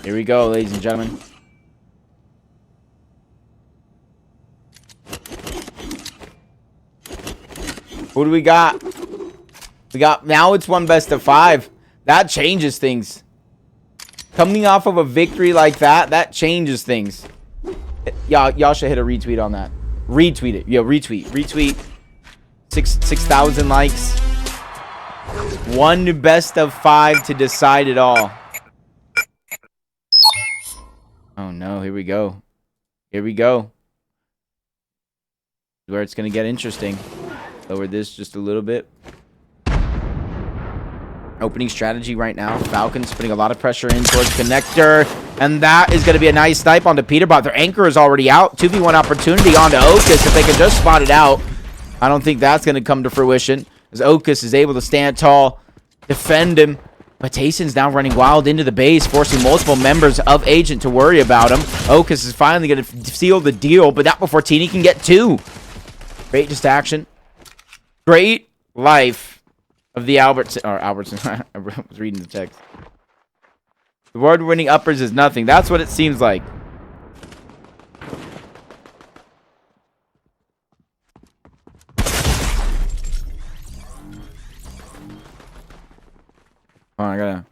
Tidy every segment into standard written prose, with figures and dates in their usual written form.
Here we go, ladies and gentlemen. Who do we got? Now it's 1 best of 5. That changes things. Coming off of a victory like that, that changes things. Y'all should hit a retweet on that. Retweet it. Yo, retweet. 6,000 likes. 1 best of 5 to decide it all. Oh no, here we go. Where it's gonna get interesting. Lower this just a little bit. Opening strategy right now. Falcons putting a lot of pressure in towards connector. And that is going to be a nice snipe onto Peterbot. Their anchor is already out. 2v1 opportunity onto Okus if they can just spot it out. I don't think that's going to come to fruition, as Okus is able to stand tall, defend him. But Tayson's now running wild into the base, forcing multiple members of Agent to worry about him. Okus is finally going to seal the deal, but not before Teeny can get 2. Great distraction. Great life of the Albertson. I was reading the text. The award-winning uppers is nothing. That's what it seems like. Oh, I gotta...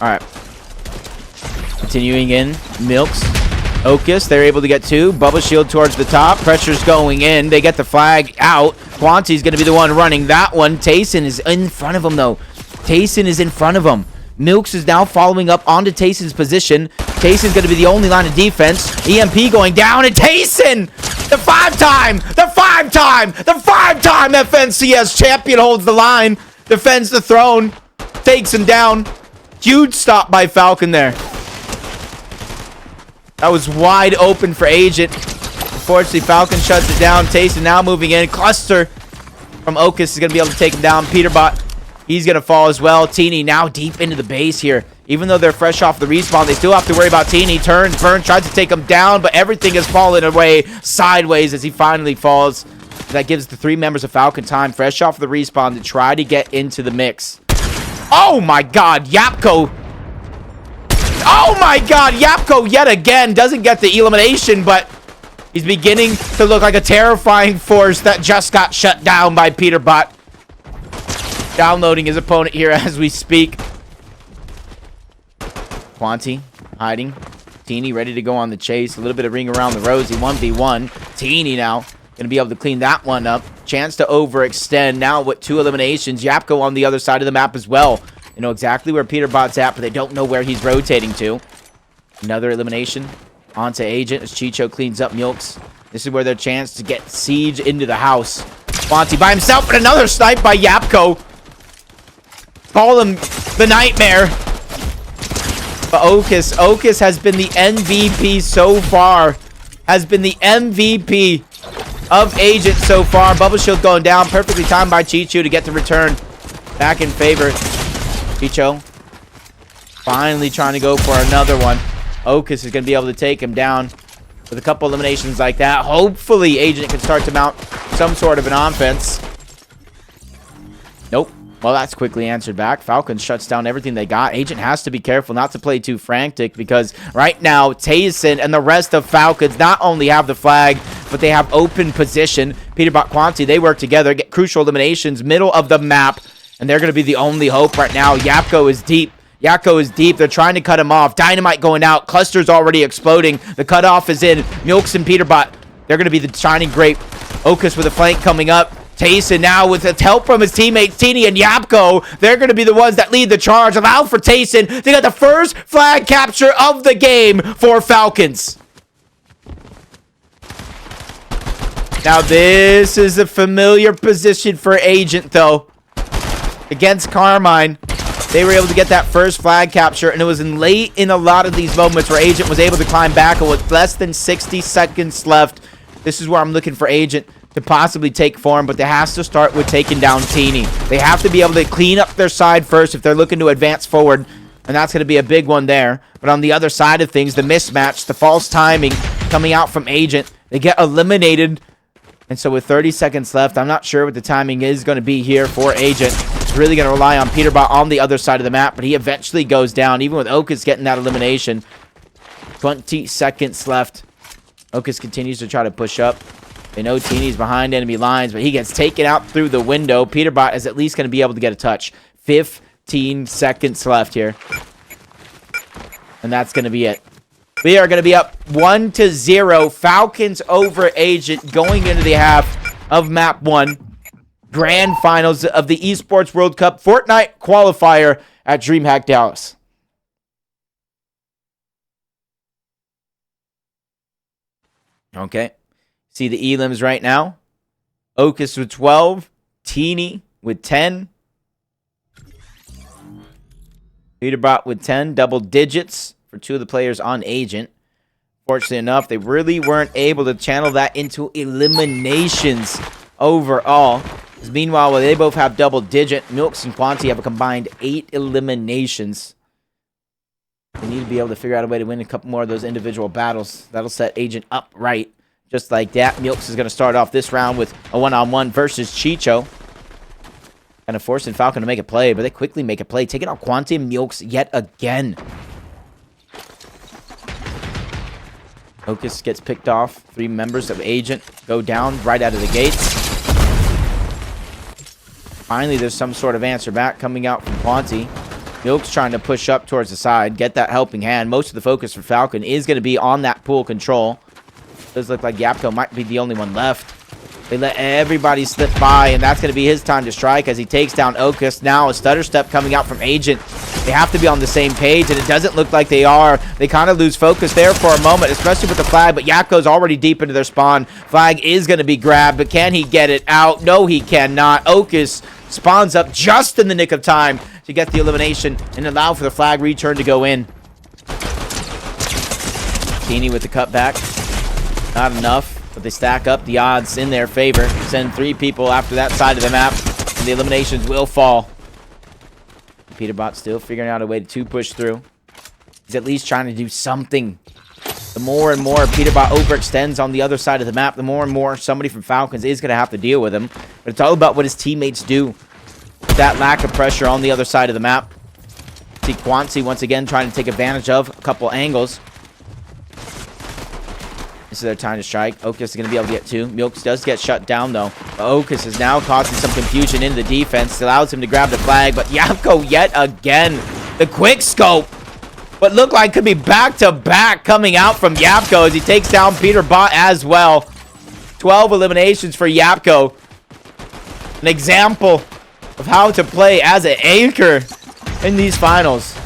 Alright. Continuing in. Milks. Okus, they're able to get 2. Bubble shield towards the top. Pressure's going in. They get the flag out. Quanti's going to be the one running that one. Tayson is in front of him, though. Tayson is in front of him. Milks is now following up onto Tayson's position. Tayson's going to be the only line of defense. EMP going down, and Tayson, the 5-time FNCS champion, holds the line. Defends the throne. Takes him down. Huge stop by Falcon there. That was wide open for Agent. Unfortunately, Falcon shuts it down. Tayson now moving in. Cluster from Okus is going to be able to take him down. Peterbot, he's going to fall as well. Teeny now deep into the base here. Even though they're fresh off the respawn, they still have to worry about Teeny. Turns, Burn tries to take him down, but everything has fallen away sideways as he finally falls. That gives the 3 members of Falcon time, fresh off the respawn, to try to get into the mix. Oh my god, Yapko! Oh my god, Yapko yet again doesn't get the elimination, but he's beginning to look like a terrifying force that just got shut down by Peterbot. Downloading his opponent here as we speak. Quanti hiding. Teeny ready to go on the chase. A little bit of ring around the rosy. 1v1. Teeny now going to be able to clean that one up. Chance to overextend now with 2 eliminations. Yapko on the other side of the map as well. They know exactly where Peterbot's at, but they don't know where he's rotating to. Another elimination onto Agent as Chicho cleans up Milks. This is where their chance to get siege into the house. Quanti by himself, and another snipe by Yapko. Call him the nightmare. But Okus has been the MVP so far. Has been the MVP of Agent so far. Bubble shield going down. Perfectly timed by Chicho to get the return back in favor. Chicho finally trying to go for another one. Okus is going to be able to take him down with a couple eliminations like that. Hopefully, Agent can start to mount some sort of an offense. Nope. Well, that's quickly answered back. Falcons shuts down everything they got. Agent has to be careful not to play too frantic, because right now, Tayson and the rest of Falcons not only have the flag, but they have open position. Peterbot, Quanti, they work together, get crucial eliminations, middle of the map, and they're going to be the only hope right now. Yapko is deep. Yapko is deep. They're trying to cut him off. Dynamite going out. Cluster's already exploding. The cutoff is in. Milks and Peterbot, they're going to be the shining grape. Okus with a flank coming up. Tayson now with help from his teammates, Teeny and Yapko. They're going to be the ones that lead the charge. Allow for Tayson. They got the first flag capture of the game for Falcons. Now, this is a familiar position for Agent, though. Against Carmine, they were able to get that first flag capture, and it was late in a lot of these moments where Agent was able to climb back, and with less than 60 seconds left, this is where I'm looking for Agent to possibly take form, but they has to start with taking down Teeny. They have to be able to clean up their side first if they're looking to advance forward, and that's going to be a big one there. But on the other side of things, the mismatch, the false timing coming out from Agent, they get eliminated And so with 30 seconds left, I'm not sure what the timing is going to be here for Agent. He's really going to rely on Peterbot on the other side of the map, but he eventually goes down, even with Okus getting that elimination. 20 seconds left. Okus continues to try to push up. They know Teeny's behind enemy lines, but he gets taken out through the window. Peterbot is at least going to be able to get a touch. 15 seconds left here. And that's going to be it. We are going to be up 1-0. Falcons over Agent going into the half of map 1. Grand finals of the Esports World Cup Fortnite qualifier at Dreamhack Dallas. Okay. See the elims right now. Okus with 12. Teeny with 10. Peterbot with 10. Double digits for 2 of the players on Agent. Fortunately enough, they really weren't able to channel that into eliminations overall. Because meanwhile, while they both have double digit, Milks and Quanti have a combined 8 eliminations. They need to be able to figure out a way to win a couple more of those individual battles. That'll set Agent up right. Just like that, Milks is going to start off this round with a one-on-one versus Chicho. Kind of forcing Falcon to make a play, but they quickly make a play. Taking out Quanti and Milks yet again. Okus gets picked off. 3 members of Agent go down right out of the gates. Finally, there's some sort of answer back coming out from Quanti. Milks trying to push up towards the side, get that helping hand. Most of the focus for Falcon is going to be on that pool control. Does look like Yapko might be the only one left. They let everybody slip by, and that's going to be his time to strike as he takes down Okus. Now a stutter step coming out from Agent. They have to be on the same page, and it doesn't look like they are. They kind of lose focus there for a moment, especially with the flag, but Yapko's already deep into their spawn. Flag is going to be grabbed, but can he get it out? No, he cannot. Okus spawns up just in the nick of time to get the elimination and allow for the flag return to go in. Teeny with the cutback. Not enough, but they stack up the odds in their favor. Send 3 people after that side of the map, and the eliminations will fall. Peterbot still figuring out a way to push through. He's at least trying to do something. The more and more Peterbot overextends on the other side of the map, the more and more somebody from Falcons is going to have to deal with him. But it's all about what his teammates do with that lack of pressure on the other side of the map. See Quanti once again trying to take advantage of a couple angles. This is their time to strike. Okus is going to be able to get 2. Milks does get shut down, though. But Okus is now causing some confusion in the defense. It allows him to grab the flag. But Yapko yet again. The quick scope. What looked like could be back-to-back coming out from Yapko as he takes down Peterbot as well. 12 eliminations for Yapko. An example of how to play as an anchor in these finals.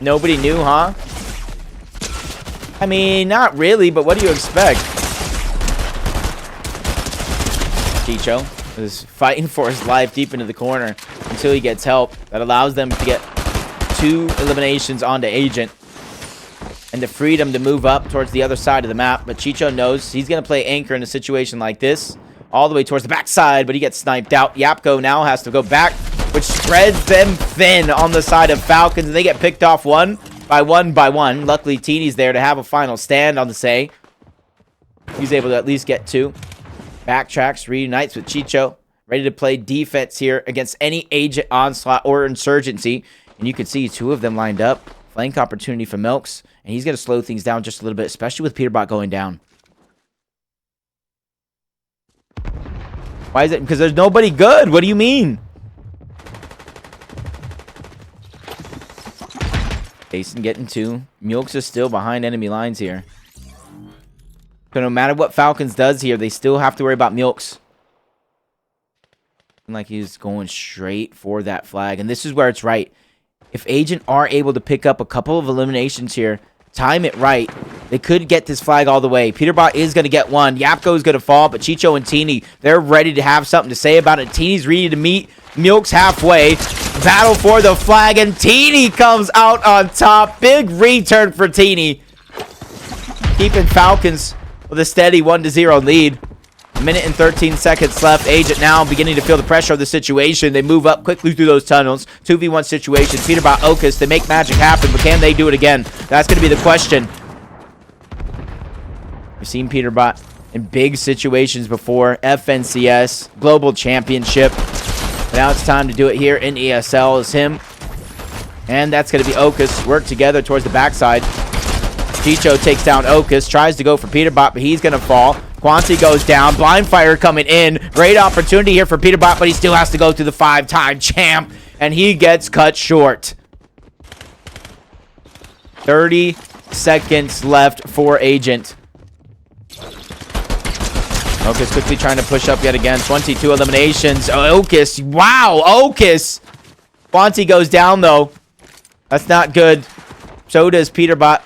Nobody knew, huh? I mean, not really, but what do you expect? Chicho is fighting for his life deep into the corner until he gets help. That allows them to get 2 eliminations onto Agent and the freedom to move up towards the other side of the map. But Chicho knows he's going to play anchor in a situation like this all the way towards the backside, but he gets sniped out. Yapko now has to go back, which spreads them thin on the side of Falcons, and they get picked off one by one. Luckily, Teeny's there to have a final stand on the say. He's able to at least get 2. Backtracks, reunites with Chicho. Ready to play defense here against any Agent onslaught or insurgency. And you can see 2 of them lined up. Flank opportunity for Milks. And he's going to slow things down just a little bit, especially with Peterbot going down. Why is it? Because there's nobody good. What do you mean? Jason getting 2. Milks is still behind enemy lines here. So no matter what Falcons does here, they still have to worry about Milks. Like he's going straight for that flag. And this is where it's right. If Agent are able to pick up a couple of eliminations here, time it right, they could get this flag all the way. Peterbot is going to get 1. Yapko is going to fall, but Chicho and Teeny, they're ready to have something to say about it. Teeny's ready to meet Milks halfway. Battle for the flag, and Teeny comes out on top. Big return for Teeny. Keeping Falcons with a steady 1-0 lead. A minute and 13 seconds left. Agent now beginning to feel the pressure of the situation. They move up quickly through those tunnels. 2v1 situation. Peterbot, Okus, they make magic happen, but can they do it again? That's going to be the question. We've seen Peterbot in big situations before. FNCS, Global Championship. But now it's time to do it here in ESL is him. And that's going to be Okus. Work together towards the backside. Chicho takes down Okus. Tries to go for Peterbot, but he's going to fall. Quanti goes down. Blind Fire coming in. Great opportunity here for Peterbot, but he still has to go through the 5-time champ. And he gets cut short. 30 seconds left for Agent. Okus quickly trying to push up yet again. 22 eliminations. Okus. Wow. Okus. Quanti goes down, though. That's not good. So does Peterbot.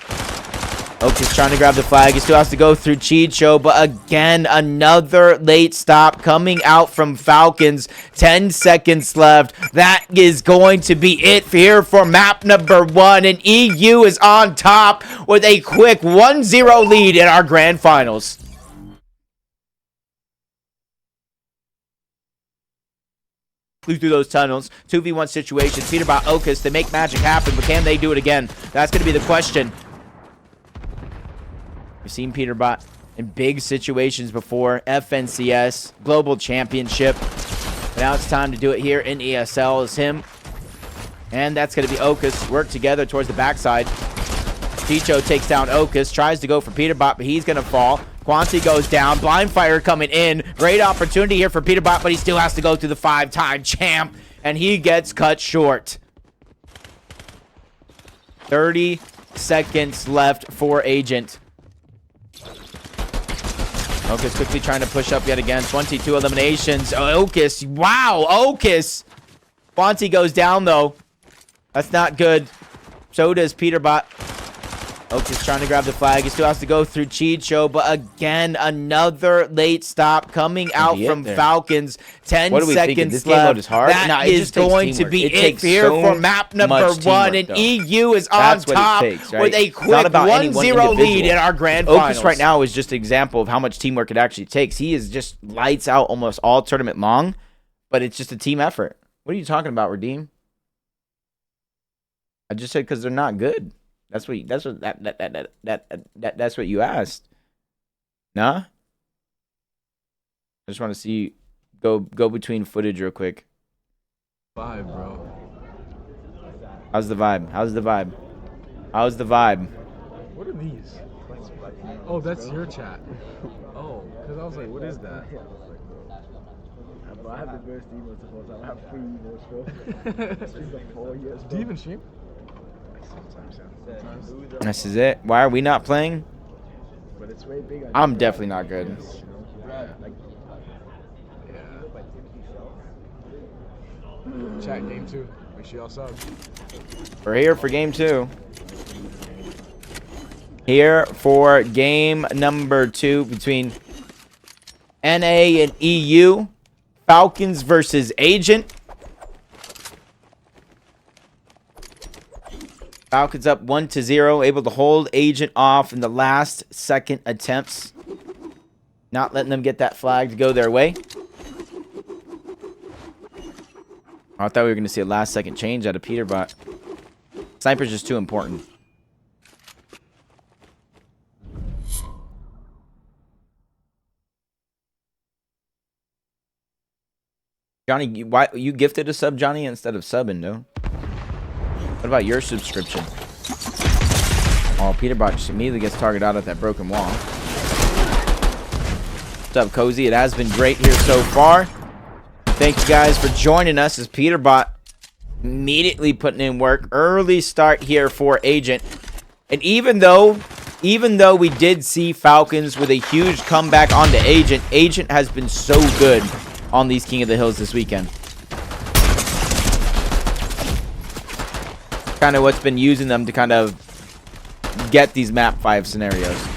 Okus trying to grab the flag. He still has to go through Chicho. But again, another late stop coming out from Falcons. 10 seconds left. That is going to be it here for map number 1. And EU is on top with a quick 1-0 lead in our grand finals. Flew through those tunnels. 2v1 situation. Peterbot, Okus, they make magic happen, but can they do it again? That's going to be the question. We've seen Peterbot in big situations before. FNCS, Global Championship. But now it's time to do it here in ESL is him. And that's going to be Okus. Work together towards the backside. Chicho takes down Okus. Tries to go for Peterbot, but he's going to fall. Quanti goes down. Blind Fire coming in. Great opportunity here for Peterbot, but he still has to go through the 5-time champ. And he gets cut short. 30 seconds left for Agent. Okus quickly trying to push up yet again. 22 eliminations. Okus. Wow. Okus. Quanti goes down, though. That's not good. So does Peterbot. Okus trying to grab the flag. He still has to go through Chicho. But again, another late stop coming out from Falcons. 10 seconds this left. Game mode is hard? That is going to be it here for map number 1. And EU is on top with a quick 1-0 lead in our grand finals. Okus right now is just an example of how much teamwork it actually takes. He is just lights out almost all tournament long, but it's just a team effort. What are you talking about, Redeem? I just said because they're not good. That's what you asked. Nah? I just want to see go between footage real quick. Vibe, bro. How's the vibe? How's the vibe? How's the vibe? What are these? Oh, that's your chat. Oh, because I was like, what is that? I have the best email support. I have free emails, bro. It's been like 4 years. Do you even stream? Sometimes. This is it. Why are we not playing? But it's way bigger. I'm definitely not good. Chat game 2. Make sure y'all sub. We're here for game 2. Here for game number 2 between NA and EU. Falcons versus Agent. Falcons up 1-0, able to hold Agent off in the last second attempts. Not letting them get that flag to go their way. I thought we were going to see a last second change out of Peterbot. Sniper's just too important. Johnny, why you gifted a sub, Johnny, instead of subbing, no? What about your subscription? Oh, Peterbot just immediately gets targeted out at that broken wall. What's up, Cozy? It has been great here so far. Thank you guys for joining us as Peterbot immediately putting in work. Early start here for Agent. And even though we did see Falcons with a huge comeback onto Agent, Agent has been so good on these King of the Hills this weekend. Kind of what's been using them to kind of get these map 5 scenarios.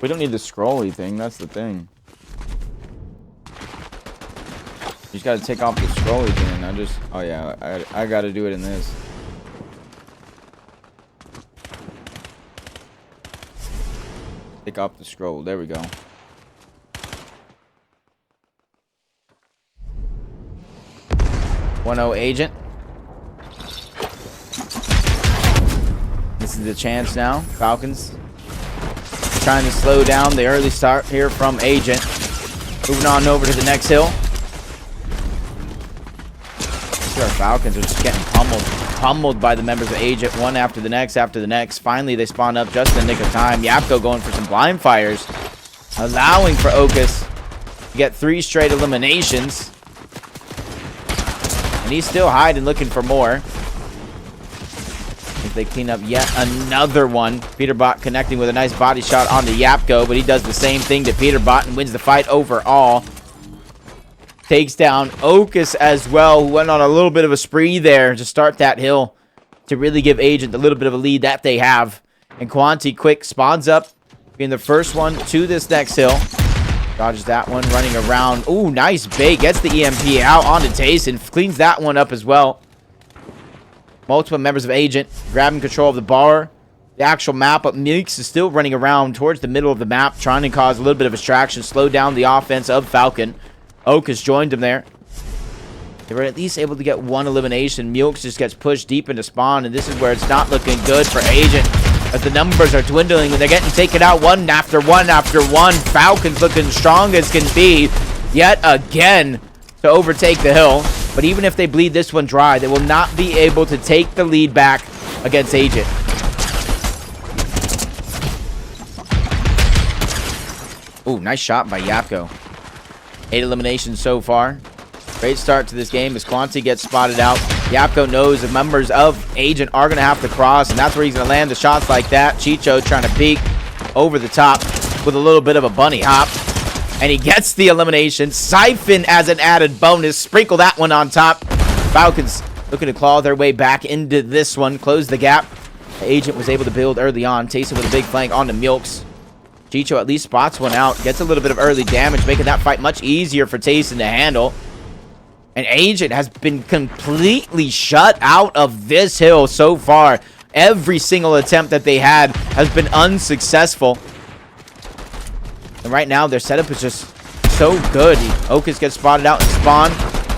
We don't need the scrolly thing, that's the thing. You just gotta take off the scroll again. Oh yeah, I gotta do it in this. Take off the scroll. There we go. .0 agent. This is the chance now. Falcons trying to slow down the early start here from agent. Moving on over to the next hill. Our Falcons are just getting pummeled by the members of agent, one after the next after the next. Finally, they spawn up just in the nick of time. Yapko going for some blind fires, allowing for Okus to get 3 straight eliminations. And he's still hiding, looking for more. If they clean up yet another one. Peterbot connecting with a nice body shot onto Yapko, but he does the same thing to Peterbot and wins the fight overall. Takes down Okus as well, who went on a little bit of a spree there to start that hill to really give agent a little bit of a lead that they have. And Quanti quick spawns up, being the first one to this next hill. Dodges that one, running around. Ooh, nice bait. Gets the EMP out onto Tayson. Cleans that one up as well. Multiple members of agent grabbing control of the bar. The actual map, but Meeks is still running around towards the middle of the map, trying to cause a little bit of distraction, slow down the offense of Falcon. Okus joined him there. They were at least able to get 1 elimination. Mulks just gets pushed deep into spawn, and this is where it's not looking good for agent, as the numbers are dwindling and they're getting taken out one after one after one. Falcons looking strong as can be yet again to overtake the hill. But even if they bleed this one dry, they will not be able to take the lead back against agent. Ooh, nice shot by Yapko. 8 eliminations so far. Great start to this game as Quanti gets spotted out. Yapko knows the members of agent are going to have to cross, and that's where he's going to land the shots like that. Chicho trying to peek over the top with a little bit of a bunny hop. And he gets the elimination. Siphon as an added bonus. Sprinkle that one on top. Falcons looking to claw their way back into this one. Close the gap. The agent was able to build early on. Tayson with a big flank onto Milks. Chicho at least spots one out. Gets a little bit of early damage, making that fight much easier for Tayson to handle. And agent has been completely shut out of this hill so far. Every single attempt that they had has been unsuccessful. And right now, their setup is just so good. Okus gets spotted out and spawn.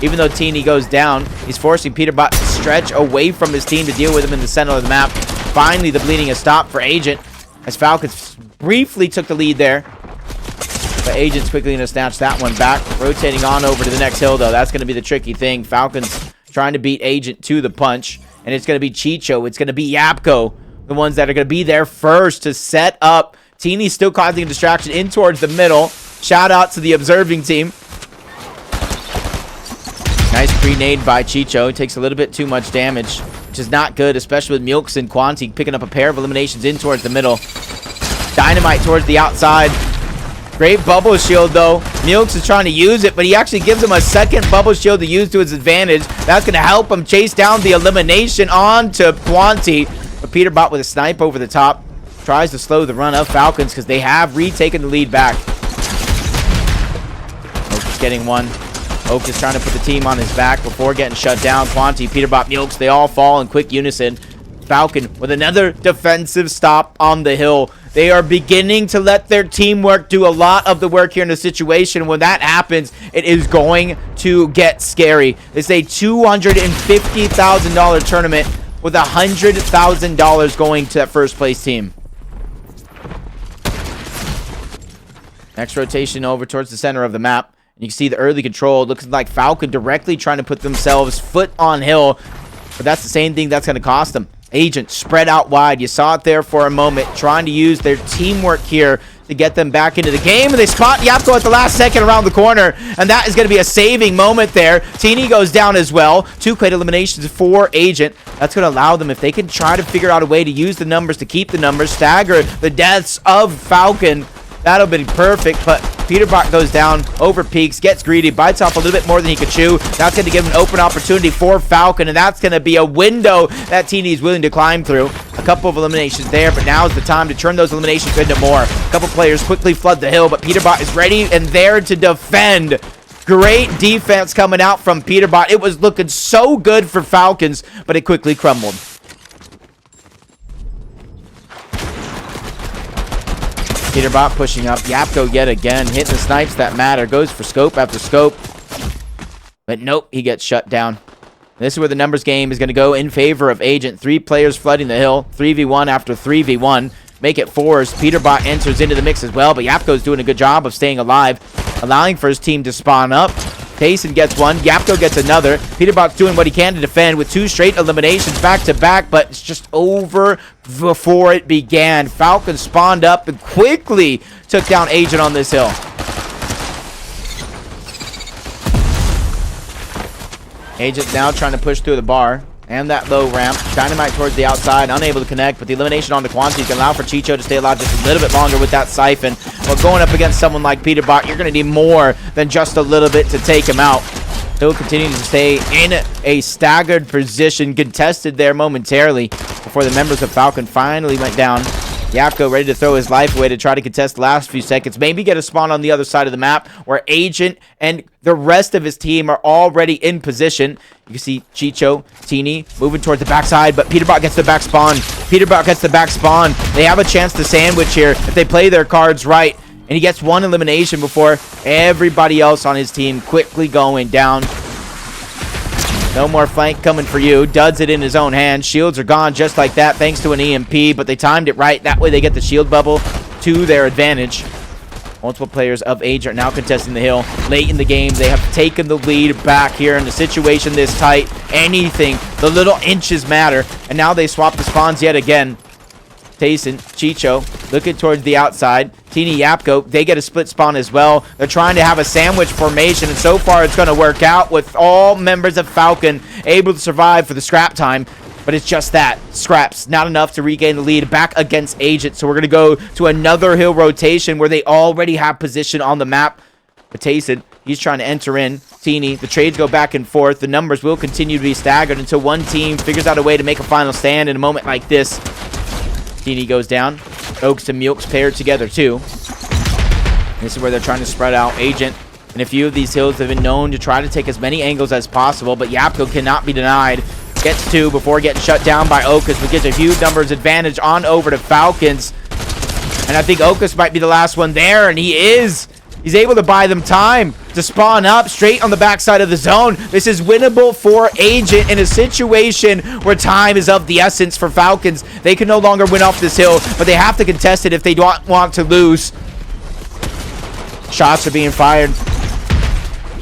Even though Teeny goes down, he's forcing Peterbot to stretch away from his team to deal with him in the center of the map. Finally, the bleeding has stopped for agent, as Falcons briefly took the lead there. But agent's quickly going to snatch that one back. Rotating on over to the next hill, though. That's going to be the tricky thing. Falcons trying to beat agent to the punch. And it's going to be Chicho. It's going to be Yapko, the ones that are going to be there first to set up. Teeny's still causing a distraction in towards the middle. Shout out to the observing team. Nice pre-nade by Chicho. Takes a little bit too much damage, which is not good, especially with Mulks and Quanti picking up a pair of eliminations in towards the middle. Dynamite towards the outside. Great bubble shield, though. Mulks is trying to use it, but he actually gives him a second bubble shield to use to his advantage. That's going to help him chase down the elimination onto Quanti. But Peterbot with a snipe over the top tries to slow the run of Falcons because they have retaken the lead back. Okus getting one. Okus trying to put the team on his back before getting shut down. Quanti, Peterbot, Mulks, they all fall in quick unison. Falcon with another defensive stop on the hill. They are beginning to let their teamwork do a lot of the work here in the situation. When that happens, it is going to get scary. It's a $250,000 tournament with $100,000 going to that first place team. Next rotation over towards the center of the map. You can see the early control. Looks like Falcon directly trying to put themselves foot on hill. But that's the same thing that's going to cost them. Agent spread out wide. You saw it there for a moment, trying to use their teamwork here to get them back into the game. And they spot Yapko at the last second around the corner. And that is going to be a saving moment there. Teeny goes down as well. 2 quick eliminations for agent. That's going to allow them, if they can try to figure out a way to use the numbers to keep the numbers, stagger the deaths of Falcon. That'll be perfect, but Peterbot goes down, over peaks, gets greedy, bites off a little bit more than he could chew. That's going to give an open opportunity for Falcon, and that's going to be a window that Teeny is willing to climb through. A couple of eliminations there, but now is the time to turn those eliminations into more. A couple players quickly flood the hill, but Peterbot is ready and there to defend. Great defense coming out from Peterbot. It was looking so good for Falcons, but it quickly crumbled. Peterbot pushing up. Yapko yet again. Hitting the snipes that matter. Goes for scope after scope. But nope, he gets shut down. This is where the numbers game is going to go in favor of Agent. 3 players flooding the hill. 3v1 after 3v1. Make it 4s. Peterbot enters into the mix as well, but Yapko's doing a good job of staying alive, allowing for his team to spawn up. Tayson gets one. Yapko gets another. Peterbot's doing what he can to defend with 2 straight eliminations back-to-back, but it's just over before it began. Falcons spawned up and quickly took down Agent on this hill. Agent now trying to push through the bar and that low ramp. Dynamite towards the outside, unable to connect, but the elimination on the quantity can allow for Chicho to stay alive just a little bit longer with that siphon. But going up against someone like Peterbot, you're going to need more than just a little bit to take him out. He'll continue to stay in a staggered position, contested there momentarily before the members of Falcon finally went down. Yapko ready to throw his life away to try to contest the last few seconds. Maybe get a spawn on the other side of the map where Agent and the rest of his team are already in position. You can see Chicho, Teeny moving towards the backside, but Peterbot gets the back spawn. Peterbot gets the back spawn. They have a chance to sandwich here if they play their cards right. And he gets 1 elimination before everybody else on his team quickly going down. No more flank coming for you. Duds it in his own hand. Shields are gone just like that thanks to an EMP, but they timed it right. That way they get the shield bubble to their advantage. Multiple players of Age are now contesting the hill. Late in the game, they have taken the lead back here in the situation this tight. Anything, the little inches matter. And now they swap the spawns yet again. Tayson, Chicho, looking towards the outside. Teeny, Yapko, they get a split spawn as well. They're trying to have a sandwich formation, and so far it's going to work out with all members of Falcon able to survive for the scrap time. But it's just that. Scraps, not enough to regain the lead back against Agent. So we're going to go to another hill rotation where they already have position on the map. But Tayson, he's trying to enter in. Teeny, the trades go back and forth. The numbers will continue to be staggered until one team figures out a way to make a final stand in a moment like this. Teeny goes down. Oaks and Mulks paired together too. This is where they're trying to spread out Agent. And a few of these hills have been known to try to take as many angles as possible, but Yapko cannot be denied. Gets 2 before getting shut down by Okus, but gets a huge numbers advantage on over to Falcons. And I think Okus might be the last one there, and he is. He's able to buy them time to spawn up straight on the backside of the zone. This is winnable for Agent in a situation where time is of the essence for Falcons. They can no longer win off this hill, but they have to contest it if they don't want to lose. Shots are being fired.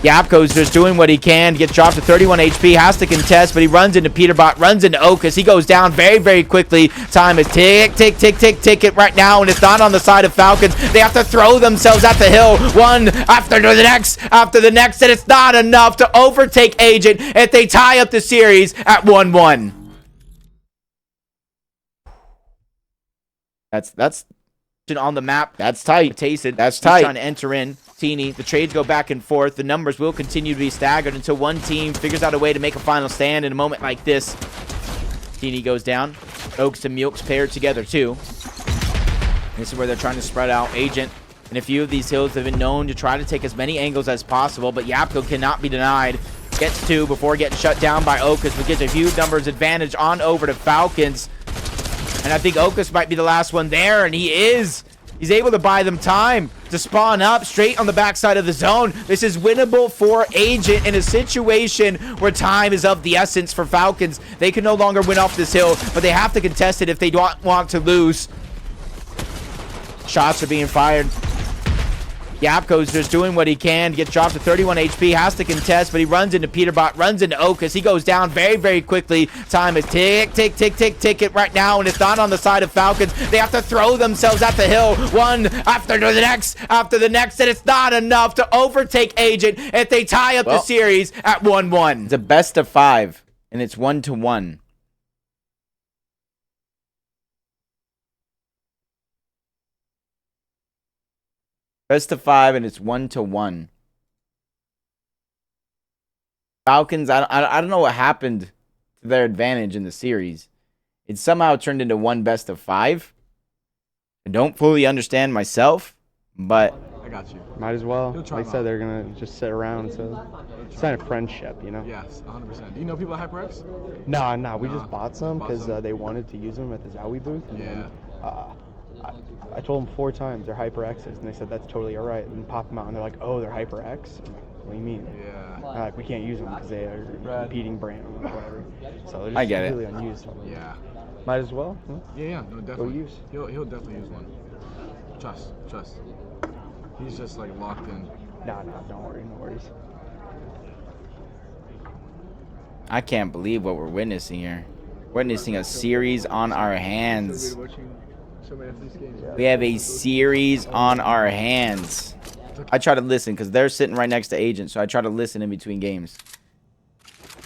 Yapko's just doing what he can. Gets dropped to 31 HP. Has to contest, but he runs into Peterbot. Runs into Okus. He goes down very, very quickly. Time is tick, tick, tick, tick, tick it right now, and it's not on the side of Falcons. They have to throw themselves at the hill. One after the next, and it's not enough to overtake Agent if they tie up the series at 1-1. That's on the map. That's tight. Tayson, that's tight. He's trying to enter in. Teeny, the trades go back and forth. The numbers will continue to be staggered until one team figures out a way to make a final stand in a moment like this. Teeny goes down. Oaks and Mulks paired together too. This is where they're trying to spread out Agent. And a few of these hills have been known to try to take as many angles as possible, but Yapko cannot be denied. Gets 2 before getting shut down by Okus, but gets a huge numbers advantage on over to Falcons. And I think Okus might be the last one there, and he is. He's able to buy them time to spawn up straight on the backside of the zone. This is winnable for Agent in a situation where time is of the essence for Falcons. They can no longer win off this hill, but they have to contest it if they don't want to lose. Shots are being fired. Yapko's just doing what he can. Gets dropped to 31 HP. Has to contest, but he runs into Peterbot. Runs into Okus. He goes down very, very quickly. Time is tick, tick, tick, tick, tick it right now, and it's not on the side of Falcons. They have to throw themselves at the hill. One after the next, and it's not enough to overtake Agent if they tie up the series at 1-1. It's a best of 5, and it's 1-1. Best of 5, and it's 1-1. Falcons, I don't know what happened to their advantage in the series. It somehow turned into one best of 5. I don't fully understand myself, but I got you. Might as well. He'll try Like I them said, out. they're gonna just sit around. So sign a friendship, you know. Yes, 100%. Do you know people at HyperX? No, we Nah, just bought some bought because some. they wanted to use them at the Zowie booth. And Yeah. then, I told them 4 times they're HyperX's, and they said that's totally all right. And pop them out, and they're like, "Oh, they're HyperX." I'm like, what do you mean? Yeah. I'm like, we can't use them because they are a competing brand or whatever. So they're just I get it. really unused. Yeah. Might as well. Huh? Yeah, no, definitely. use. He'll definitely use one. Trust. He's just like locked in. No, don't worry, no worries. I can't believe what we're witnessing here. Witnessing a series on our hands. We have a series on our hands. I try to listen because they're sitting right next to Agent, so I try to listen in between games.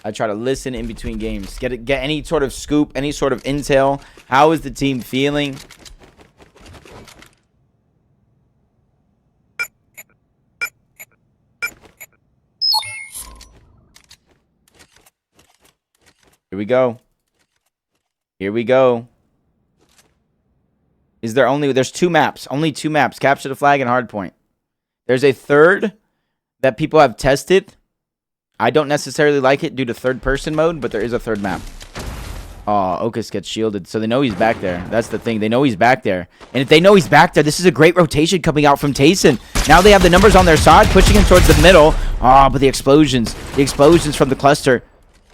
Get any sort of scoop, any sort of intel. How is the team feeling? Here we go. There's 2 maps. Only 2 maps. Capture the flag and hardpoint. There's a third that people have tested. I don't necessarily like it due to third-person mode, but there is a third map. Oh, Okus gets shielded, so they know he's back there. That's the thing. They know he's back there. And if they know he's back there, this is a great rotation coming out from Tayson. Now they have the numbers on their side, pushing him towards the middle. Oh, but the explosions from the cluster.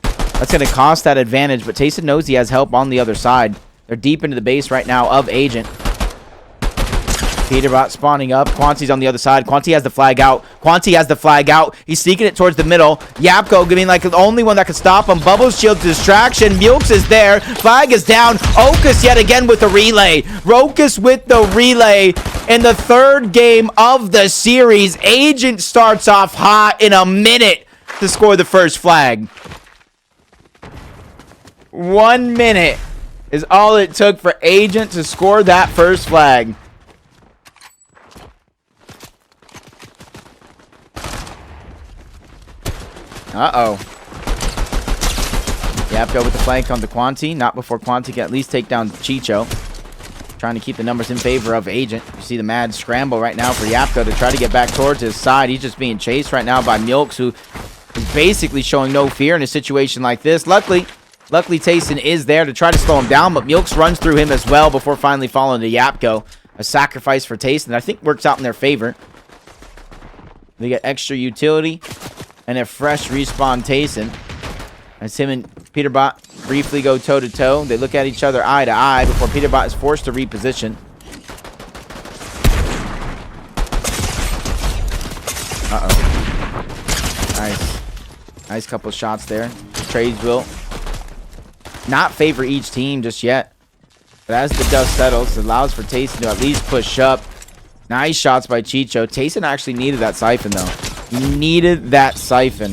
That's going to cost that advantage, but Tayson knows he has help on the other side. They're deep into the base right now of Agent. Peterbot spawning up. Quanti's on the other side. Quanti has the flag out. He's sneaking it towards the middle. Yapko giving like the only one that can stop him. Bubbles shield distraction. Mulks is there. Flag is down. Okus yet again with the relay. Rokus with the relay. In the 3rd game of the series, Agent starts off hot in a minute to score the first flag. 1 minute is all it took for Agent to score that first flag. Uh-oh. Yapko with the flank on the Quanti. Not before Quanti can at least take down Chicho. Trying to keep the numbers in favor of Agent. You see the mad scramble right now for Yapko to try to get back towards his side. He's just being chased right now by Mulks, who is basically showing no fear in a situation like this. Luckily, Tayson is there to try to slow him down, but Mulks runs through him as well before finally falling to Yapko. A sacrifice for Tayson that I think works out in their favor. They get extra utility and a fresh respawn Tayson. As him and Peterbot briefly go toe-to-toe. They look at each other eye to eye before Peterbot is forced to reposition. Uh-oh. Nice couple shots there. Trades will not favor each team just yet. But as the dust settles, it allows for Tayson to at least push up. Nice shots by Chicho. Tayson actually needed that siphon, though. He needed that siphon.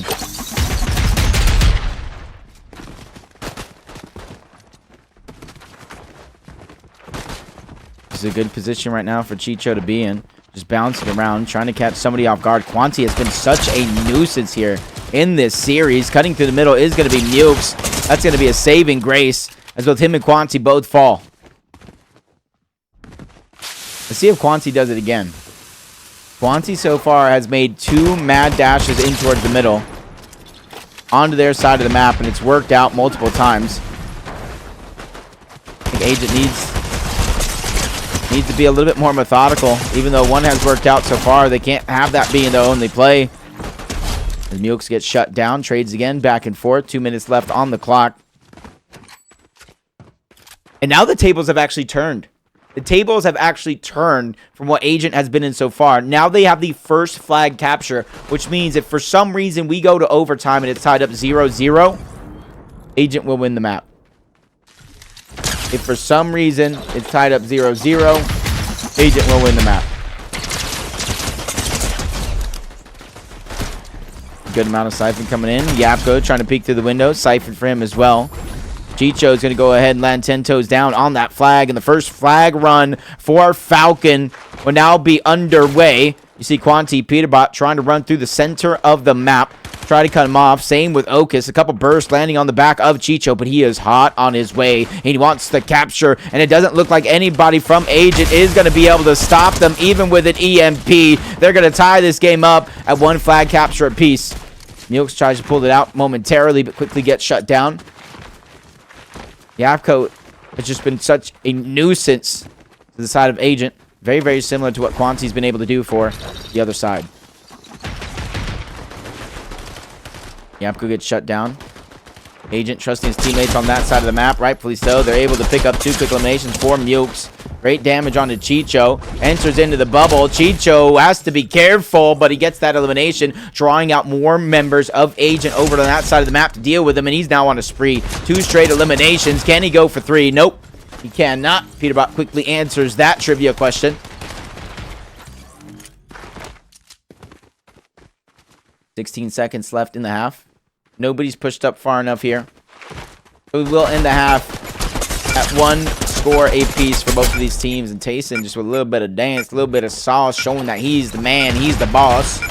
This is a good position right now for Chicho to be in. Just bouncing around, trying to catch somebody off guard. Quanti has been such a nuisance here in this series. Cutting through the middle is going to be Mulks. That's going to be a saving grace, as both him and Quanti both fall. Let's see if Quanti does it again. Quanti so far has made 2 mad dashes in towards the middle onto their side of the map, and it's worked out multiple times. I think Agent needs to be a little bit more methodical. Even though one has worked out so far, they can't have that being the only play. As Mulks gets shut down, trades again, back and forth. 2 minutes left on the clock. And now the tables have actually turned. The tables have actually turned from what Agent has been in so far. Now they have the first flag capture, which means if for some reason we go to overtime and it's tied up 0-0, Agent will win the map. If for some reason it's tied up 0-0, Agent will win the map. Good amount of siphon coming in. Yapko trying to peek through the window. Siphon for him as well. Chicho is going to go ahead and land 10 toes down on that flag. And the first flag run for Falcon will now be underway. You see Quanti Peterbot trying to run through the center of the map. try to cut him off. Same with Okus. A couple bursts landing on the back of Chicho, but he is hot on his way. He wants the capture, and it doesn't look like anybody from Agent is going to be able to stop them, even with an EMP. They're going to tie this game up at 1 flag capture apiece. Milks tries to pull it out momentarily, but quickly gets shut down. Yapko has just been such a nuisance to the side of Agent. Very, very similar to what Quanti's been able to do for the other side. Yapko gets shut down. Agent trusting his teammates on that side of the map. Rightfully so. They're able to pick up 2 quick eliminations for Mukes. Great damage onto Chicho. Enters into the bubble. Chicho has to be careful, but he gets that elimination, drawing out more members of Agent over to that side of the map to deal with him, and he's now on a spree. 2 straight eliminations. Can he go for 3? Nope. He cannot. Peterbot quickly answers that trivia question. 16 seconds left in the half. Nobody's pushed up far enough here. We will end the half at 1 score apiece for both of these teams. And Tayson just with a little bit of dance, a little bit of sauce, showing that he's the man, he's the boss.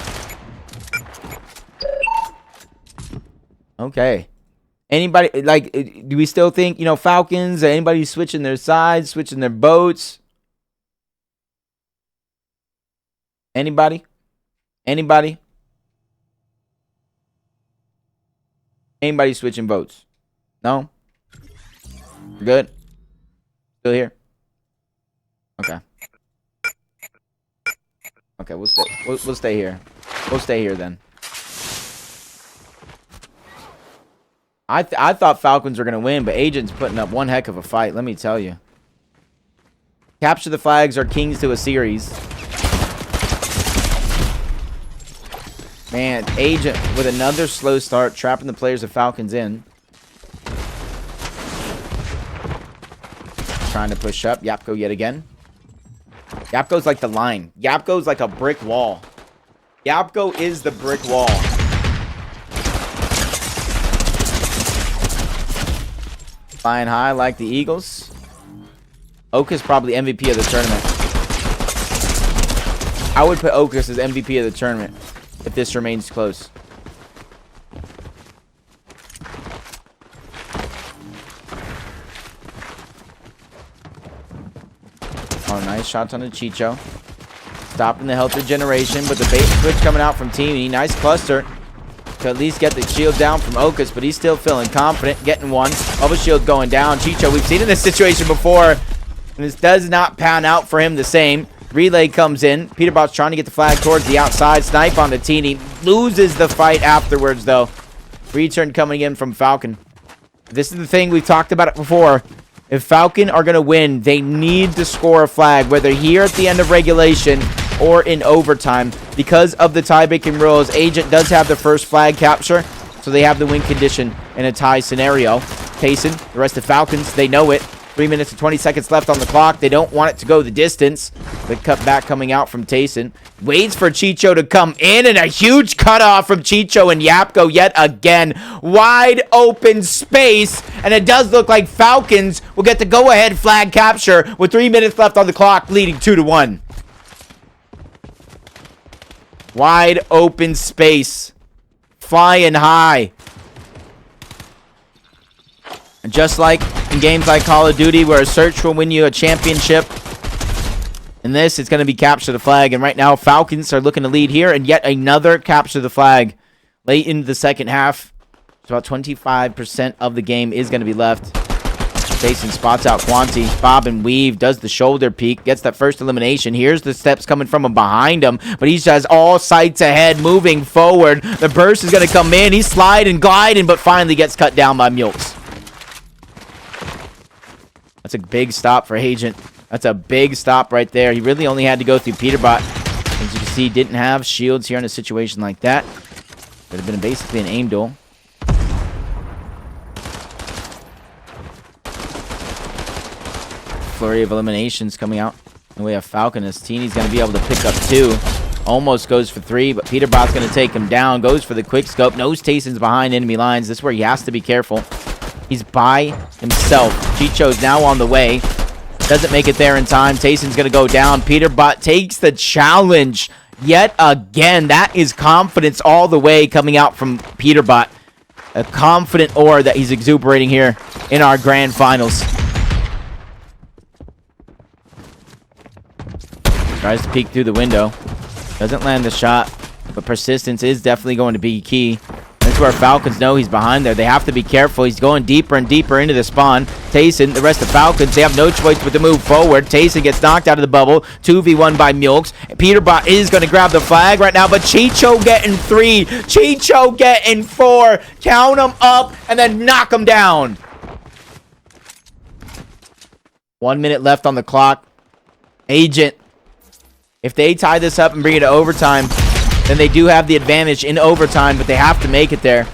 Okay. Anybody, like, do we still think, you know, Falcons, or anybody switching their sides, switching their boats? Anybody? Anybody? Anybody switching votes? No? Good? Still here? Okay. Okay, we'll stay. We'll stay here. We'll stay here then. I thought Falcons were gonna win, but Agent's putting up one heck of a fight. Let me tell you. Capture the flags are kings to a series. Man, Agent with another slow start, trapping the players of Falcons in. Trying to push up. Yapko yet again. Yapko's like the line. Yapko's like a brick wall. Yapko is the brick wall. Flying high like the Eagles. Okus probably MVP of the tournament. I would put Okus as MVP of the tournament if this remains close. Oh, nice shots on the Chicho. Stopping the health regeneration, but the bait switch coming out from Teeny. Nice cluster to at least get the shield down from Okus, but he's still feeling confident. Getting one. Bubble shield going down. Chicho, we've seen in this situation before, and this does not pan out for him the same. Relay comes in. Peterbot's trying to get the flag towards the outside. Snipe onto Teeny. Loses the fight afterwards, though. Return coming in from Falcon. This is the thing. We've talked about it before. If Falcon are going to win, they need to score a flag, whether here at the end of regulation or in overtime. Because of the tie-breaking rules, Agent does have the first flag capture, so they have the win condition in a tie scenario. Tayson, the rest of Falcons, they know it. 3 minutes and 20 seconds left on the clock. They don't want it to go the distance. The cutback coming out from Tayson. Waits for Chicho to come in, and a huge cutoff from Chicho and Yapko yet again. Wide open space, and it does look like Falcons will get the go-ahead flag capture with 3 minutes left on the clock, leading 2-1. Wide open space. Flying high. And just like in games like Call of Duty, where a search will win you a championship, in this, it's going to be capture the flag. And right now, Falcons are looking to lead here, and yet another capture the flag late into the second half. It's about 25% of the game is going to be left. Jason spots out Quanti. Bob and weave, does the shoulder peek, gets that first elimination. Here's the steps coming from him behind him, but he has all sights ahead, moving forward. The burst is going to come in. He's sliding, gliding, but finally gets cut down by Mulks. That's a big stop for Agent. That's a big stop right there. He really only had to go through Peterbot. As you can see, didn't have shields here in a situation like that. Would have been basically an aim duel. Flurry of eliminations coming out. And we have Falcon as Teeny's going to be able to pick up 2. Almost goes for 3, but Peterbot's going to take him down. Goes for the quick scope. Knows Tayson's behind enemy lines. This is where he has to be careful. He's by himself. Chicho's now on the way. Doesn't make it there in time. Tayson's going to go down. Peterbot takes the challenge. yet again. That is confidence all the way coming out from Peterbot. A confident aura that he's exuberating here in our grand finals. Tries to peek through the window. Doesn't land the shot, but persistence is definitely going to be key. That's where Falcons know he's behind there. They have to be careful. He's going deeper and deeper into the spawn. Tayson, the rest of Falcons, they have no choice but to move forward. Tayson gets knocked out of the bubble. 2v1 by Mulks. Peterbot is going to grab the flag right now, but Chicho getting 3. Chicho getting 4. Count them up and then knock them down. 1 minute left on the clock. Agent, if they tie this up and bring it to overtime, then they do have the advantage in overtime, but they have to make it there.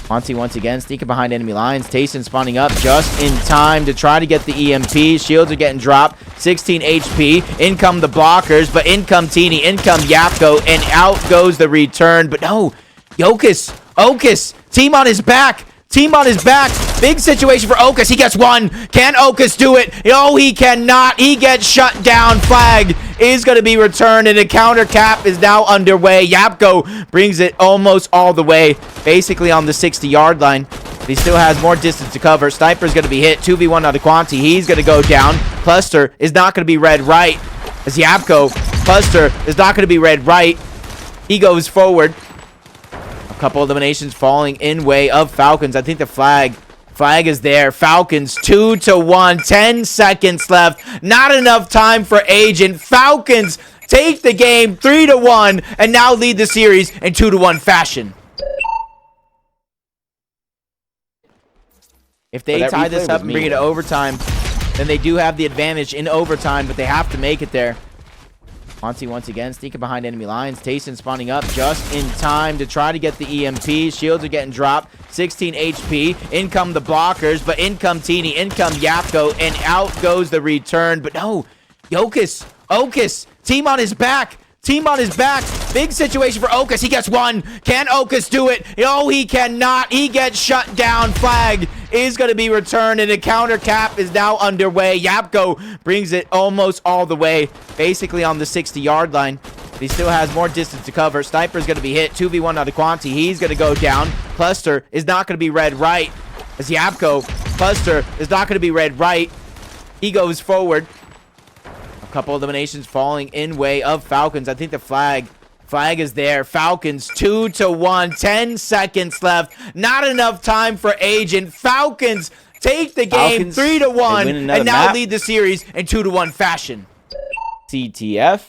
Monty once again sneaking behind enemy lines. Tayson spawning up just in time to try to get the EMP. Shields are getting dropped. 16 HP. In come the blockers, but in come Teeny, in come Yapko, and out goes the return. But no, Okus, team on his back. Team on his back. Big situation for Okus. He gets 1. Can Okus do it? No, he cannot. He gets shut down. Flag is going to be returned, and the counter cap is now underway. Yapko brings it almost all the way, basically on the 60-yard line. But he still has more distance to cover. Sniper's going to be hit. 2v1 on the Quanti. He's going to go down. Cluster is not going to be read right. As Yapko, Cluster is not going to be read right. He goes forward. A couple eliminations falling in way of Falcons. I think the flag is there. Falcons 2-1. 10 seconds left. Not enough time for Agent. Falcons take the game 3-1 and now lead the series in 2-1 fashion. If they tie this up and bring it to overtime, then they do have the advantage in overtime, but they have to make it there. Monty once again sneaking behind enemy lines. Tayson spawning up just in time to try to get the EMP. Shields are getting dropped. 16 HP. In come the blockers, but in come Teeny, in come Yapko, and out goes the return. But no, Okus, team on his back. Team on his back. Big situation for Okus. He gets 1. Can Okus do it? No, he cannot. He gets shut down. Flag is going to be returned, and the counter cap is now underway. Yapko brings it almost all the way, basically on the 60-yard line. But he still has more distance to cover. Sniper's going to be hit. 2v1 on the Quanti. He's going to go down. Cluster is not going to be read right. As Yapko, Cluster is not going to be read right. He goes forward. Couple eliminations falling in way of Falcons. I think the flag is there. Falcons 2-1. 10 seconds left. Not enough time for Agent. Falcons take the game 3-1 and now lead the series in 2-1 fashion. CTF.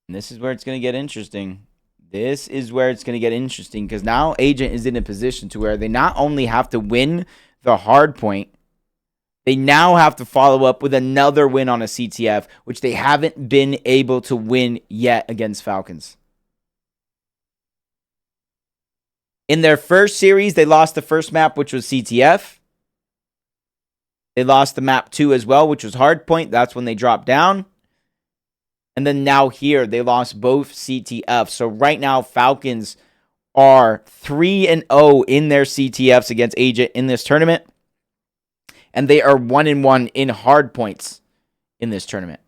And this is where it's going to get interesting. This is where it's going to get interesting because now Agent is in a position to where they not only have to win the hard point, they now have to follow up with another win on a CTF, which they haven't been able to win yet against Falcons. In their first series, they lost the first map, which was CTF. They lost the map 2 as well, which was Hardpoint. That's when they dropped down. And then now here, they lost both CTFs. So right now, Falcons are 3-0 in their CTFs against Agent in this tournament. And they are 1-1 in hard points in this tournament.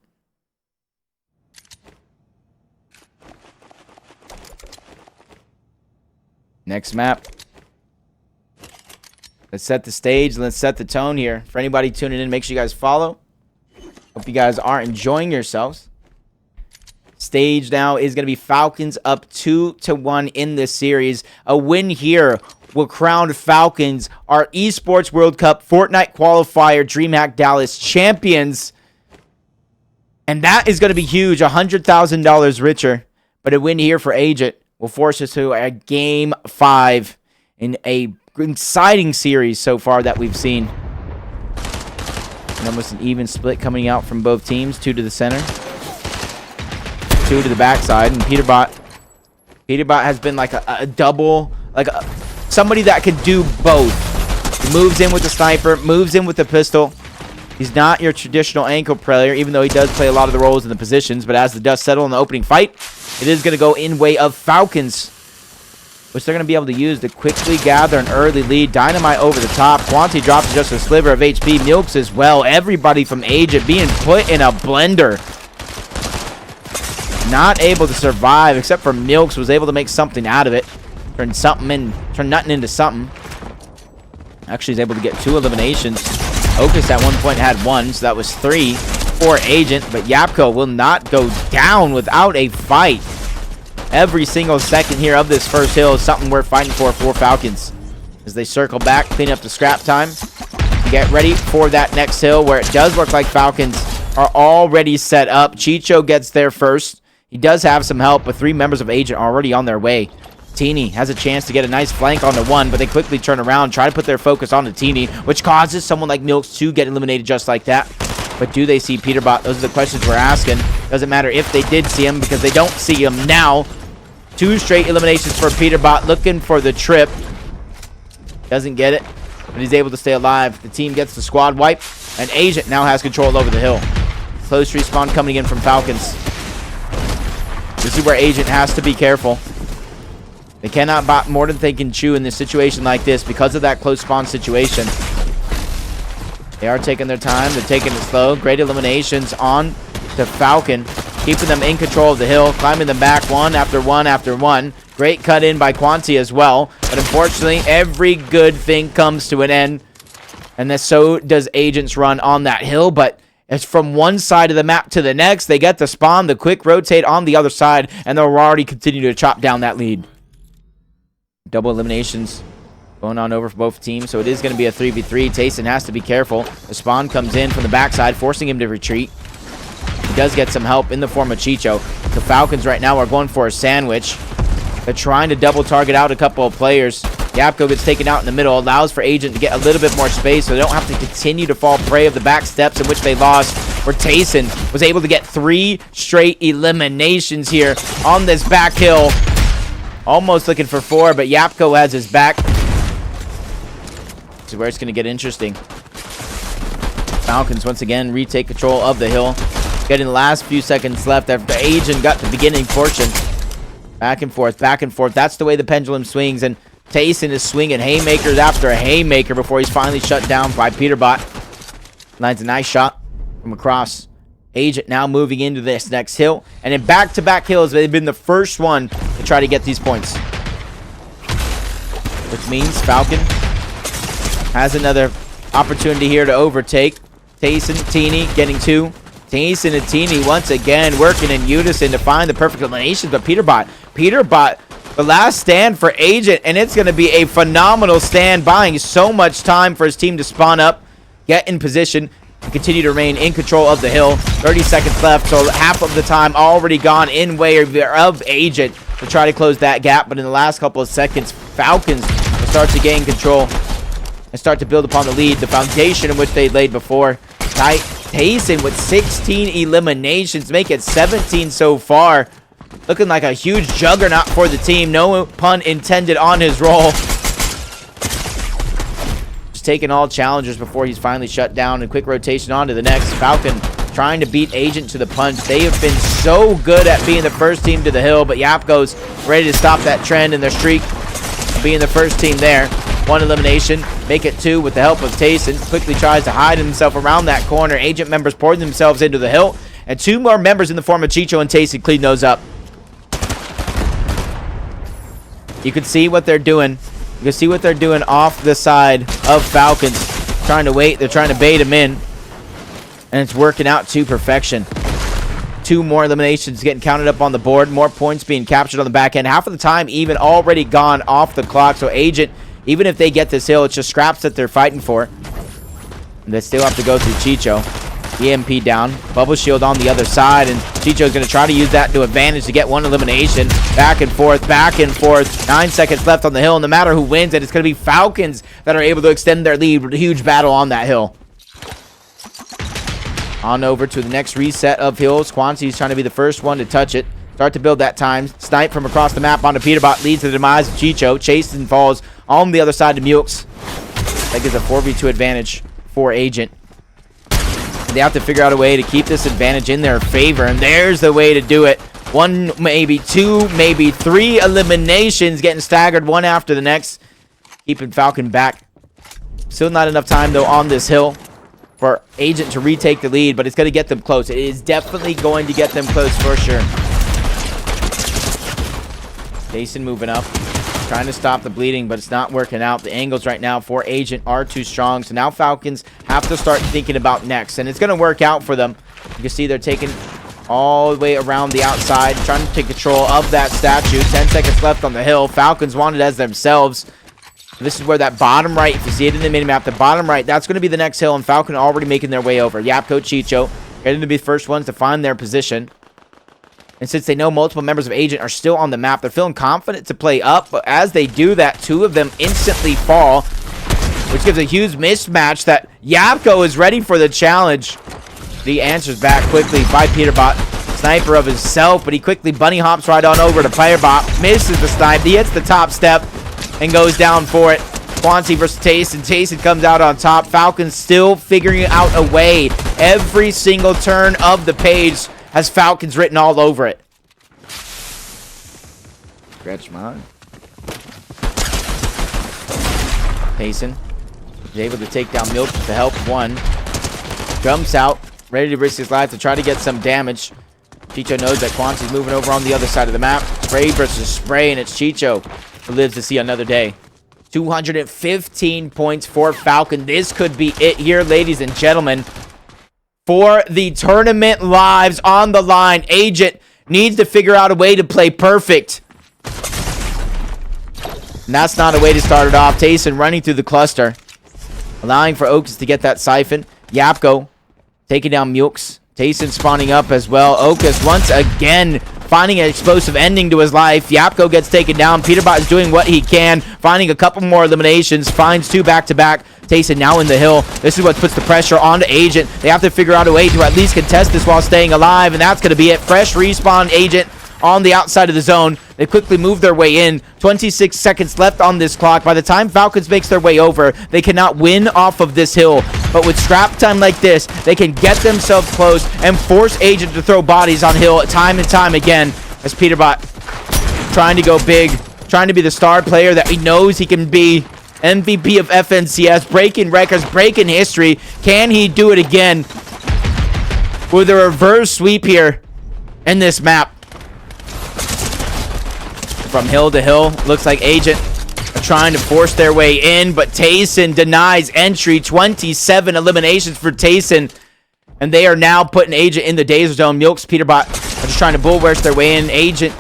Next map. Let's set the stage. Let's set the tone here. For anybody tuning in, make sure you guys follow. Hope you guys are enjoying yourselves. Stage now is going to be Falcons up 2-1 in this series. A win here will crown Falcons our Esports World Cup Fortnite Qualifier Dreamhack Dallas champions. And that is going to be huge, $100,000 richer. But a win here for Agent will force us to a Game 5 in a exciting series so far that we've seen. And almost an even split coming out from both teams. 2 to the center. 2 to the backside. And Peterbot has been like a double, like somebody that can do both. He moves in with the sniper, moves in with the pistol. He's not your traditional ankle player, even though he does play a lot of the roles in the positions. But as the dust settle in the opening fight, it is going to go in way of Falcons. which they're going to be able to use to quickly gather an early lead. Dynamite over the top. Quanti drops just a sliver of HP. Milks as well. Everybody from Agent being put in a blender. Not able to survive, except for Milks was able to make something out of it. Turn nothing into something. Actually, he's able to get 2 eliminations. Ocus at one point had 1, so that was 3 for Agent. But Yapko will not go down without a fight. Every single second here of this first hill is something worth fighting for Falcons. As they circle back, clean up the scrap time. Get ready for that next hill, where it does look like Falcons are already set up. Chicho gets there first. He does have some help, with 3 members of Agent already on their way. Teeny has a chance to get a nice flank on the 1, but they quickly turn around, try to put their focus on the Teeny, which causes someone like Milks to get eliminated just like that. But do they see Peterbot? Those are the questions we're asking. Doesn't matter if they did see him, because they don't see him now. 2 straight eliminations for Peterbot, looking for the trip. Doesn't get it, but he's able to stay alive. The team gets the squad wipe, and Agent now has control over the hill. Close respawn coming in from Falcons. This is where Agent has to be careful. They cannot bot more than they can chew in this situation like this because of that close spawn situation. They are taking their time. They're taking it slow. Great eliminations on to Falcon, keeping them in control of the hill, climbing them back one after one after one. Great cut in by Quanti as well. But unfortunately, every good thing comes to an end. And so does Agent's run on that hill. But it's from one side of the map to the next. They get the spawn, the quick rotate on the other side, and they'll already continue to chop down that lead. Double eliminations going on over for both teams, so it is going to be a 3v3. Tayson has to be careful. The spawn comes in from the backside, forcing him to retreat. He does get some help in the form of Chicho. The Falcons right now are going for a sandwich. They're trying to double target out a couple of players. Yapko gets taken out in the middle, allows for Agent to get a little bit more space so they don't have to continue to fall prey of the back steps in which they lost, where Tayson was able to get 3 straight eliminations here on this back hill. Almost looking for 4, but Yapko has his back. This is where it's going to get interesting. Falcons once again retake control of the hill. Getting the last few seconds left after Agent got the beginning portion. Back and forth, back and forth. That's the way the pendulum swings, and Tayson is swinging haymakers after a haymaker before he's finally shut down by Peterbot. Lands a nice shot from across. Agent now moving into this next hill. And in back-to-back hills, they've been the first one to try to get these points. Which means Falcon has another opportunity here to overtake. Tayson, Teeny getting 2. Tayson and Teeny once again working in unison to find the perfect eliminations. But Peterbot, the last stand for Agent, and it's going to be a phenomenal stand, buying so much time for his team to spawn up, get in position, and continue to remain in control of the hill. 30 seconds left, so half of the time already gone in way of Agent to try to close that gap. But in the last couple of seconds, Falcons will start to gain control and start to build upon the lead, the foundation in which they laid before. Tayson with 16 eliminations, make it 17 so far. Looking like a huge juggernaut for the team. No pun intended on his roll. Just taking all challengers before he's finally shut down. And quick rotation on to the next. Falcon trying to beat Agent to the punch. They have been so good at being the first team to the hill, but Yapko's ready to stop that trend in their streak, being the first team there. 1 elimination, make it 2 with the help of Tayson. Quickly tries to hide himself around that corner. Agent members pouring themselves into the hill, and 2 more members in the form of Chicho and Tayson clean those up. You can see what they're doing. You can see what they're doing off the side of Falcons. Trying to wait. They're trying to bait him in. And it's working out to perfection. 2 more eliminations getting counted up on the board. More points being captured on the back end. Half of the time even already gone off the clock. So Agent, even if they get this hill, it's just scraps that they're fighting for. And they still have to go through Chicho. EMP down. Bubble shield on the other side. And Chicho's going to try to use that to advantage to get 1 elimination. Back and forth, back and forth. 9 seconds left on the hill. And no matter who wins it, it's going to be Falcons that are able to extend their lead with a huge battle on that hill. On over to the next reset of hills. Quanti's trying to be the first one to touch it. Start to build that time. Snipe from across the map onto Peterbot leads to the demise of Chicho. Chased and falls on the other side to Mulks. That gives a 4v2 advantage for Agent. They have to figure out a way to keep this advantage in their favor, and there's the way to do it. 1, maybe 2, maybe 3 eliminations, getting staggered one after the next, keeping Falcon back. Still not enough time, though, on this hill for Agent to retake the lead, but it's going to get them close. It is definitely going to get them close for sure. Jason moving up, trying to stop the bleeding, but it's not working out. The angles right now for Agent are too strong, so now Falcons have to start thinking about next, and it's going to work out for them. You can see they're taking all the way around the outside, trying to take control of that statue. 10 seconds left on the hill. Falcons want it as themselves. This is where that bottom right, if you see it in the minimap, the bottom right, that's going to be the next hill, and Falcon already making their way over. Yapko, Chicho, getting to be the first ones to find their position. And since they know multiple members of Agent are still on the map, they're feeling confident to play up, but as they do that, 2 of them instantly fall, which gives a huge mismatch that Yapko is ready for the challenge. He answers back quickly by Peterbot. Sniper of himself, but he quickly bunny hops right on over to Playerbot. Misses the snipe. He hits the top step and goes down for it. Quanti versus Tayson. Tayson comes out on top. Falcons still figuring out a way. Every single turn of the page has Falcons written all over it. Stretch mine. Tayson is able to take down Milk with the help of 1. Jumps out, ready to risk his life to try to get some damage. Chicho knows that Quanti's moving over on the other side of the map. Spray versus spray, and it's Chicho who lives to see another day. 215 points for Falcon. This could be it here, ladies and gentlemen. For the tournament lives on the line, Agent needs to figure out a way to play perfect. And that's not a way to start it off. Tayson running through the cluster, allowing for Oaks to get that siphon. Yapko taking down Mulks. Tayson spawning up as well. Okas once again finding an explosive ending to his life. Yapko gets taken down. Peterbot is doing what he can, finding a couple more eliminations, finds 2 back-to-back. Tayson now in the hill. This is what puts the pressure onto Agent. They have to figure out a way to at least contest this while staying alive, and that's going to be it. Fresh respawn Agent on the outside of the zone. They quickly move their way in. 26 seconds left on this clock. By the time Falcons makes their way over, they cannot win off of this hill. But with scrap time like this, they can get themselves close and force Agent to throw bodies on hill time and time again. As Peterbot trying to go big, trying to be the star player that he knows he can be. MVP of FNCS, breaking records, breaking history. Can he do it again with a reverse sweep here in this map? From hill to hill, looks like Agent are trying to force their way in, but Tayson denies entry. 27 eliminations for Tayson, and they are now putting Agent in the danger zone. Milks, Peterbot are just trying to bull rush their way in. Agent,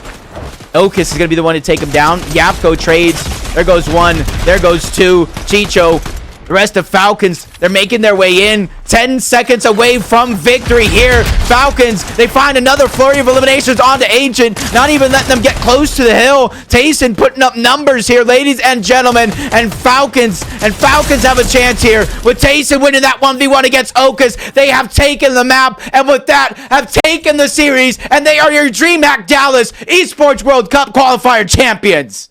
Okas is going to be the one to take him down. Yapko trades. There goes 1. There goes 2. Chicho. The rest of Falcons, they're making their way in. 10 seconds away from victory here. Falcons, they find another flurry of eliminations onto Agent. Not even letting them get close to the hill. Tayson putting up numbers here, ladies and gentlemen. And Falcons have a chance here. With Tayson winning that 1v1 against Okas, they have taken the map. And with that, have taken the series. And they are your Dreamhack Dallas Esports World Cup Qualifier champions.